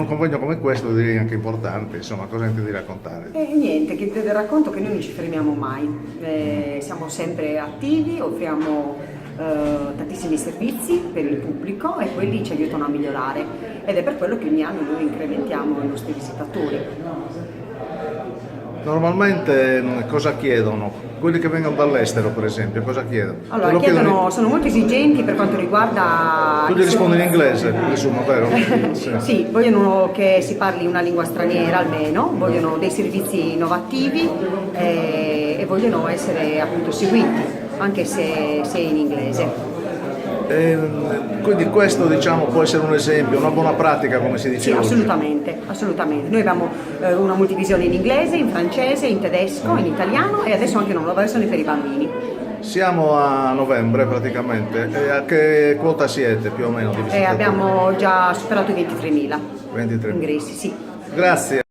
un convegno come questo direi anche importante, insomma, cosa intendi raccontare? E niente, che te racconto che noi non ci fermiamo mai. Siamo sempre attivi, offriamo tantissimi servizi per il pubblico e quelli ci aiutano a migliorare ed è per quello che ogni anno noi incrementiamo i nostri visitatori. Normalmente cosa chiedono? Quelli che vengono dall'estero, per esempio, cosa chiedono? Te Allora, lo chiedono sono molto esigenti per quanto riguarda... tu gli rispondi in inglese, presumo, vero? Sì, vogliono che si parli una lingua straniera almeno, vogliono dei servizi innovativi e vogliono essere appunto seguiti, anche se in inglese. Quindi questo, diciamo, può essere un esempio, una buona pratica, come si dice Sì, oggi. assolutamente, assolutamente. Noi abbiamo una multivisione in inglese, in francese, in tedesco, in italiano e adesso anche una nuova versione per i bambini. Siamo a novembre praticamente, e a che quota siete più o meno di E visitatori? abbiamo già superato i 23.000 23. ingressi, sì. Grazie.